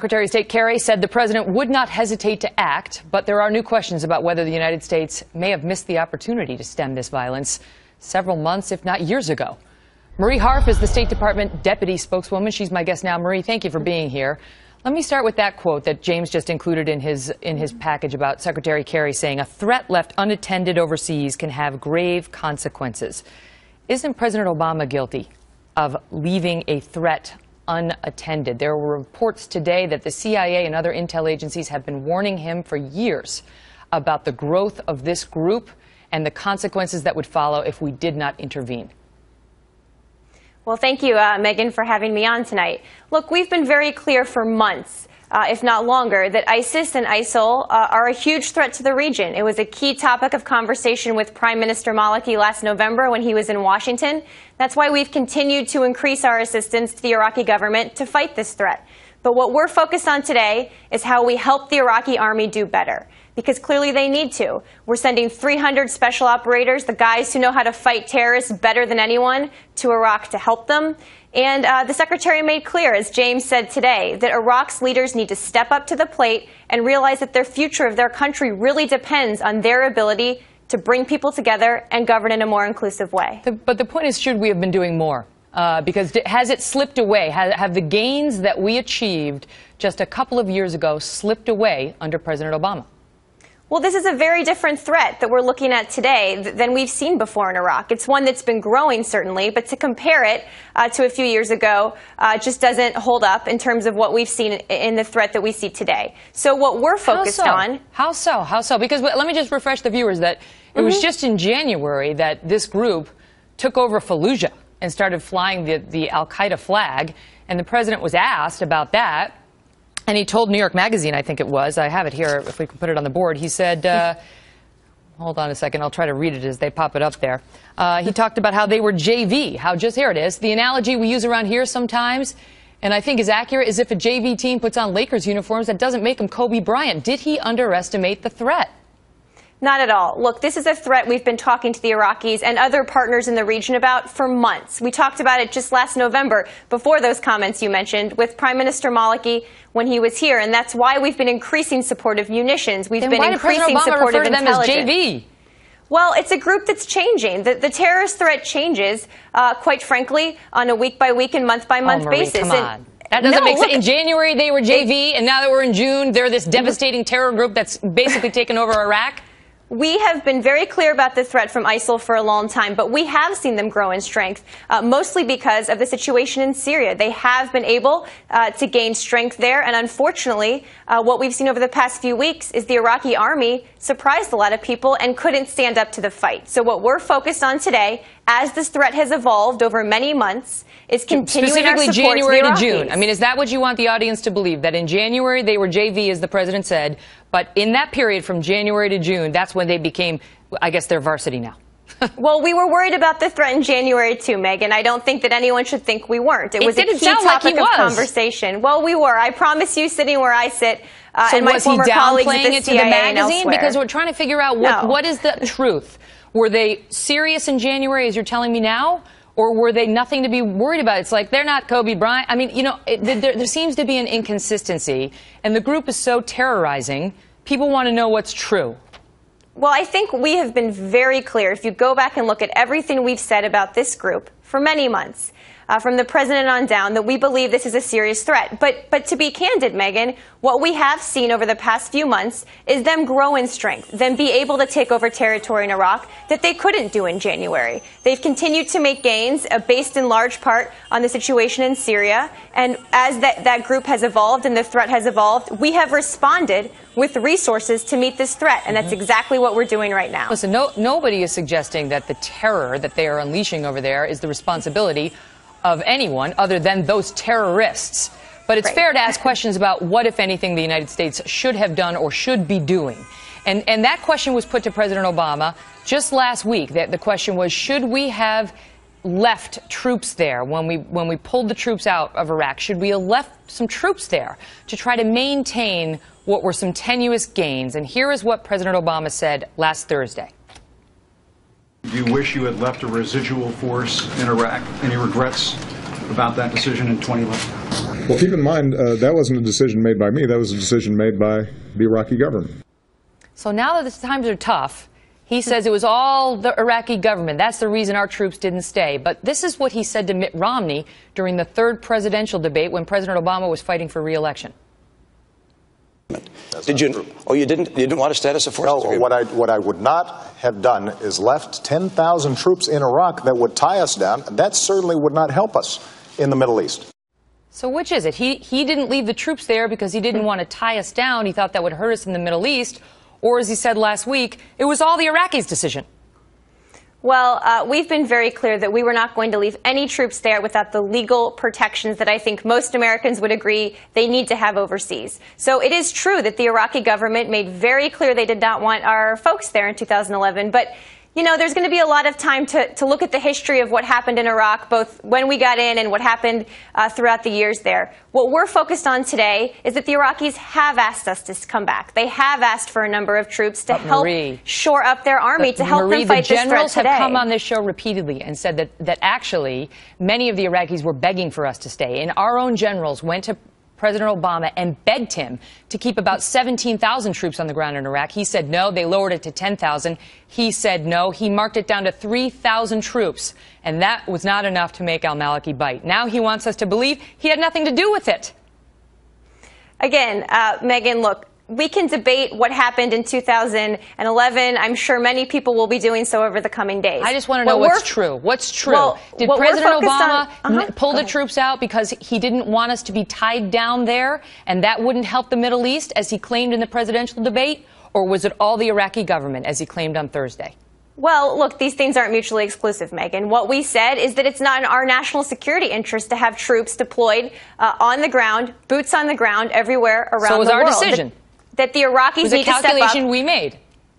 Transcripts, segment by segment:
Secretary of State Kerry said the president would not hesitate to act, but there are new questions about whether the United States may have missed the opportunity to stem this violence several months, if not years ago. Marie Harf is the State Department deputy spokeswoman. She's my guest now. Marie, thank you for being here. Let me start with that quote that James just included in his package about Secretary Kerry saying, "A threat left unattended overseas can have grave consequences." Isn't President Obama guilty of leaving a threat unattended? There were reports today that the CIA and other intel agencies have been warning him for years about the growth of this group and the consequences that would follow if we did not intervene. Well, thank you, Megan, for having me on tonight. Look, we've been very clear for months, if not longer, that ISIS and ISIL are a huge threat to the region. It was a key topic of conversation with Prime Minister Maliki last November when he was in Washington. That's why we've continued to increase our assistance to the Iraqi government to fight this threat. But what we're focused on today is how we help the Iraqi army do better, because clearly they need to. We're sending 300 special operators, the guys who know how to fight terrorists better than anyone, to Iraq to help them. And the Secretary made clear, as James said today, that Iraq's leaders need to step up to the plate and realize that their future of their country really depends on their ability to bring people together and govern in a more inclusive way. But the point is, should we have been doing more? Because has it slipped away? Have the gains that we achieved just a couple of years ago slipped away under President Obama? Well, this is a very different threat that we're looking at today than we've seen before in Iraq. It's one that's been growing, certainly, but to compare it to a few years ago just doesn't hold up in terms of what we've seen in the threat that we see today. So what we're focused on... How so? How so? Because let me just refresh the viewers that it was just in January that this group took over Fallujah and started flying the al-Qaeda flag, and the president was asked about that. And he told New York Magazine, I think it was, I have it here if we can put it on the board, he said, hold on a second, I'll try to read it as they pop it up there. He talked about how they were JV, here it is. The analogy we use around here sometimes, and I think is accurate, is if a JV team puts on Lakers uniforms, that doesn't make them Kobe Bryant. Did he underestimate the threat? Not at all. Look, this is a threat we've been talking to the Iraqis and other partners in the region about for months. We talked about it just last November, before those comments you mentioned, with Prime Minister Maliki when he was here, and that's why we've been increasing support of munitions. We've been increasing support of intelligence. Why did President Obama refer to them as JV? Well, it's a group that's changing. The terrorist threat changes, quite frankly, on a week-by-week and month-by-month basis. Come on. That doesn't make sense. In January, they were JV, and now that we're in June, they're this devastating terror group that's basically taken over Iraq. We have been very clear about the threat from ISIL for a long time, but we have seen them grow in strength, mostly because of the situation in Syria. They have been able to gain strength there, and unfortunately, what we've seen over the past few weeks is the Iraqi army surprised a lot of people and couldn't stand up to the fight. So what we're focused on today, as this threat has evolved over many months, is continuing our support January to the to Iraqis. June. I mean, is that what you want the audience to believe? That in January they were JV, as the president said, but in that period from January to June, that's when they became, I guess, they're varsity now. Well, we were worried about the threat in January, too, Megan. I don't think that anyone should think we weren't. It was a key topic of conversation. Well, we were. I promise you, sitting where I sit, and my former colleagues at the CIA and elsewhere. Because we're trying to figure out what is the truth. Were they serious in January, as you're telling me now? Or were they nothing to be worried about? It's like, they're not Kobe Bryant. I mean, you know, there seems to be an inconsistency, and the group is so terrorizing, people want to know what's true. Well, I think we have been very clear. If you go back and look at everything we've said about this group for many months, from the president on down, that we believe this is a serious threat. But to be candid, Megan, what we have seen over the past few months is them grow in strength, them be able to take over territory in Iraq that they couldn't do in January. They've continued to make gains based in large part on the situation in Syria. And as that group has evolved and the threat has evolved, we have responded with resources to meet this threat. And that's exactly what we're doing right now. Listen, nobody is suggesting that the terror that they are unleashing over there is the responsibility of anyone other than those terrorists. But it's fair to ask questions about what, if anything, the United States should have done or should be doing. And that question was put to President Obama just last week. The question was, should we have left troops there when we pulled the troops out of Iraq? Should we have left some troops there to try to maintain what were some tenuous gains? And here is what President Obama said last Thursday. Do you wish you had left a residual force in Iraq? Any regrets about that decision in 2011? Well, keep in mind, that wasn't a decision made by me. That was a decision made by the Iraqi government. So now that the times are tough, he says it was all the Iraqi government. That's the reason our troops didn't stay. But this is what he said to Mitt Romney during the third presidential debate when President Obama was fighting for re-election. Did you? Oh, you didn't. You didn't want a status of forces agreement? No. What I would not have done is left 10,000 troops in Iraq that would tie us down. That certainly would not help us in the Middle East. So which is it? He didn't leave the troops there because he didn't want to tie us down. He thought that would hurt us in the Middle East. Or, as he said last week, it was all the Iraqis' decision. Well, we've been very clear that we were not going to leave any troops there without the legal protections that I think most Americans would agree they need to have overseas. So it is true that the Iraqi government made very clear they did not want our folks there in 2011. But, you know, there's going to be a lot of time to look at the history of what happened in Iraq, both when we got in and what happened throughout the years there. What we're focused on today is that the Iraqis have asked us to come back. They have asked for a number of troops to help shore up their army, to help them fight this threat today. The generals have come on this show repeatedly and said that actually many of the Iraqis were begging for us to stay. And our own generals went to President Obama and begged him to keep about 17,000 troops on the ground in Iraq. He said no. They lowered it to 10,000. He said no. He marked it down to 3,000 troops. And that was not enough to make al-Maliki bite. Now he wants us to believe he had nothing to do with it. Again, Megyn, look, we can debate what happened in 2011. I'm sure many people will be doing so over the coming days. I just want to know what's true. What's true? Well, did President Obama pull the troops out because he didn't want us to be tied down there and that wouldn't help the Middle East, as he claimed in the presidential debate? Or was it all the Iraqi government, as he claimed on Thursday? Well, look, these things aren't mutually exclusive, Megyn. What we said is that it's not in our national security interest to have troops deployed on the ground, boots on the ground, everywhere around the world. So it was our decision. That the Iraqis need to step up. It was a calculation we made.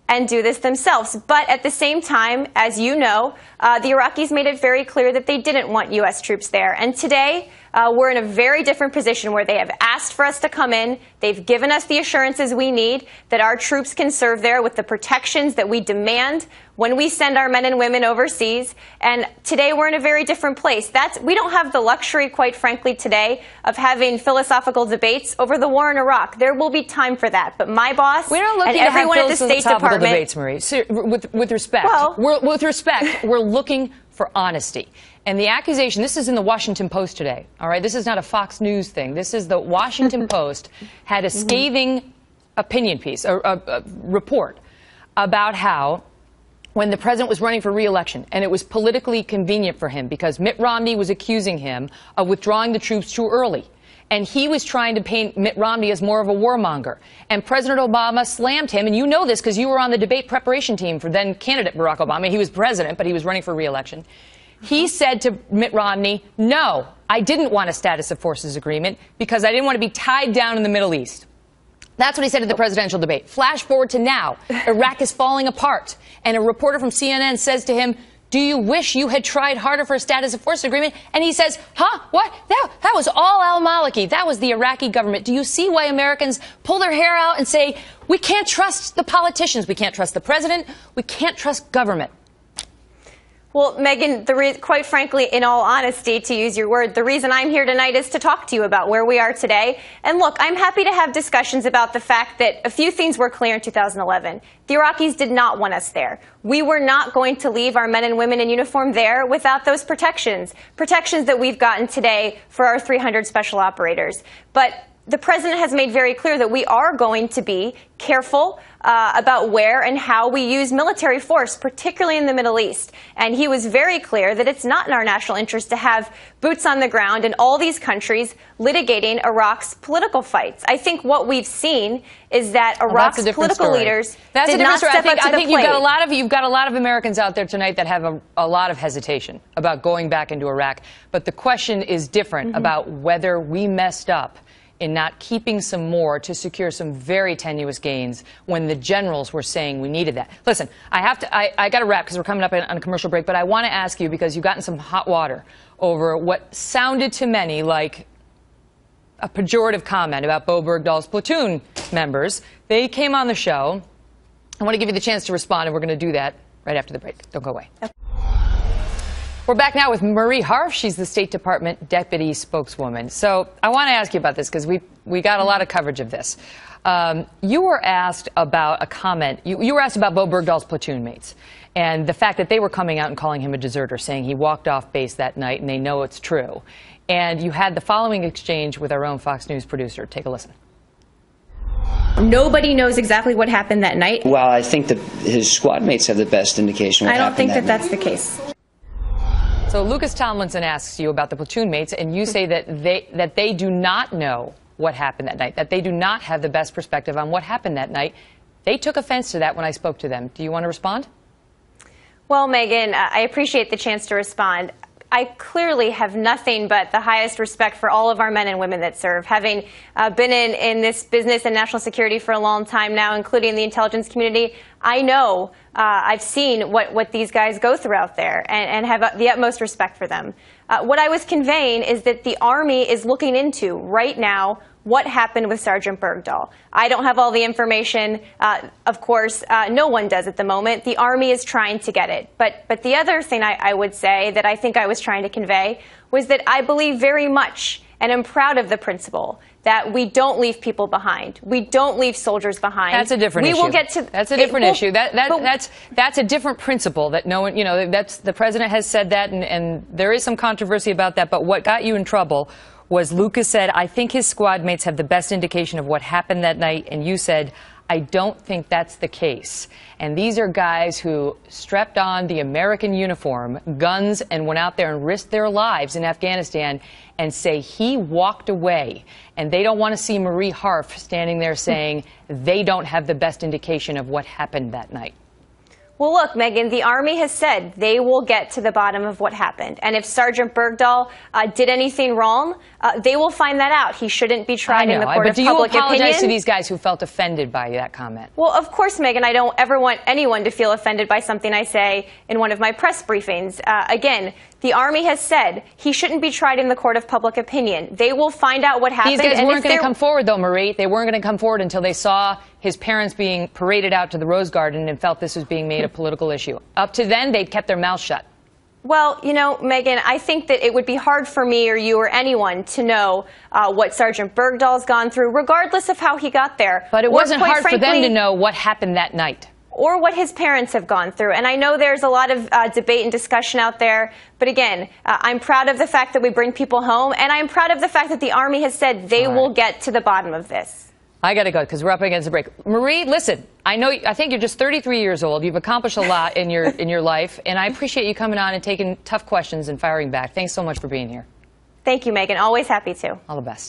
And do this themselves. But at the same time, as you know, the Iraqis made it very clear that they didn't want U.S. troops there. And today, we're in a very different position where they have asked for us to come in. They've given us the assurances we need that our troops can serve there with the protections that we demand when we send our men and women overseas. And today we're in a very different place. We don't have the luxury, quite frankly, today of having philosophical debates over the war in Iraq. There will be time for that. But my boss and everyone at the State Department... debates, Marie. With respect, we're looking for honesty. And the accusation, this is in the Washington Post today, all right? This is not a Fox News thing. This is the Washington Post had a scathing opinion piece, a report about how when the president was running for re-election and it was politically convenient for him because Mitt Romney was accusing him of withdrawing the troops too early. And he was trying to paint Mitt Romney as more of a warmonger. And President Obama slammed him, and you know this because you were on the debate preparation team for then candidate Barack Obama. He was president, but he was running for re-election. He said to Mitt Romney, no, I didn't want a status of forces agreement because I didn't want to be tied down in the Middle East. That's what he said at the presidential debate. Flash forward to now. Iraq is falling apart. And a reporter from CNN says to him, do you wish you had tried harder for a status of forces agreement? And he says, huh? What? That was all al-Maliki. That was the Iraqi government. Do you see why Americans pull their hair out and say, we can't trust the politicians. We can't trust the president. We can't trust government. Well, Megyn, quite frankly, in all honesty, to use your word, the reason I'm here tonight is to talk to you about where we are today. And look, I'm happy to have discussions about the fact that a few things were clear in 2011. The Iraqis did not want us there. We were not going to leave our men and women in uniform there without those protections that we've gotten today for our 300 special operators. But the president has made very clear that we are going to be careful about where and how we use military force, particularly in the Middle East. And he was very clear that it's not in our national interest to have boots on the ground in all these countries litigating Iraq's political fights. I think what we've seen is that Iraq's political leaders did not step up to the plate. I think you've got a lot of Americans out there tonight that have a lot of hesitation about going back into Iraq. But the question is different about whether we messed up in not keeping some more to secure some very tenuous gains when the generals were saying we needed that. Listen, I got to wrap because we're coming up on a commercial break, but I want to ask you, because you've gotten some hot water over what sounded to many like a pejorative comment about Bo Bergdahl's platoon members. They came on the show. I want to give you the chance to respond, and we're going to do that right after the break. Don't go away. We're back now with Marie Harf. She's the State Department deputy spokeswoman. So I want to ask you about this because we got a lot of coverage of this. You were asked about a comment. You were asked about Bo Bergdahl's platoon mates and the fact that they were coming out and calling him a deserter, saying he walked off base that night and they know it's true. And you had the following exchange with our own Fox News producer. Take a listen. Nobody knows exactly what happened that night. Well, I think that his squad mates have the best indication what happened. I don't think that's the case. So Lucas Tomlinson asks you about the platoon mates, and you say that they do not know what happened that night, that they do not have the best perspective on what happened that night. They took offense to that when I spoke to them. Do you want to respond? Well, Megan, I appreciate the chance to respond. I clearly have nothing but the highest respect for all of our men and women that serve. Having been in this business and national security for a long time now, including the intelligence community, I know I've seen what these guys go through out there and have the utmost respect for them. What I was conveying is that the Army is looking into right now what happened with Sergeant Bergdahl. I don't have all the information. Of course, no one does at the moment. The Army is trying to get it. But the other thing I would say that I think I was trying to convey was that I believe very much and am proud of the principle that we don't leave people behind. We don't leave soldiers behind. That's a different issue. We will get to. That's a different issue. That's a different principle that no one, that's the president has said that, and there is some controversy about that. But what got you in trouble was Lucas said, I think his squad mates have the best indication of what happened that night, and you said, I don't think that's the case. And these are guys who strapped on the American uniform, guns, and went out there and risked their lives in Afghanistan and say he walked away. And they don't want to see Marie Harf standing there saying they don't have the best indication of what happened that night. Well, look, Megan, the Army has said they will get to the bottom of what happened. And if Sergeant Bergdahl did anything wrong, they will find that out. He shouldn't be tried in the court of public opinion. But do you apologize to these guys who felt offended by that comment? Well, of course, Megan, I don't ever want anyone to feel offended by something I say in one of my press briefings. Again, the Army has said he shouldn't be tried in the court of public opinion. They will find out what happened. These guys weren't going to come forward, though, Marie. They weren't going to come forward until they saw his parents being paraded out to the Rose Garden and felt this was being made a political issue. Up to then, they'd kept their mouths shut. Well, Megan, I think that it would be hard for me or you or anyone to know what Sergeant Bergdahl's gone through, regardless of how he got there. But it wasn't hard for them to know what happened that night. Or what his parents have gone through. And I know there's a lot of debate and discussion out there. But again, I'm proud of the fact that we bring people home. And I'm proud of the fact that the Army has said they will get to the bottom of this. I got to go because we're up against the break. Marie, listen, I think you're just 33 years old. You've accomplished a lot in your life. And I appreciate you coming on and taking tough questions and firing back. Thanks so much for being here. Thank you, Megan. Always happy to. All the best.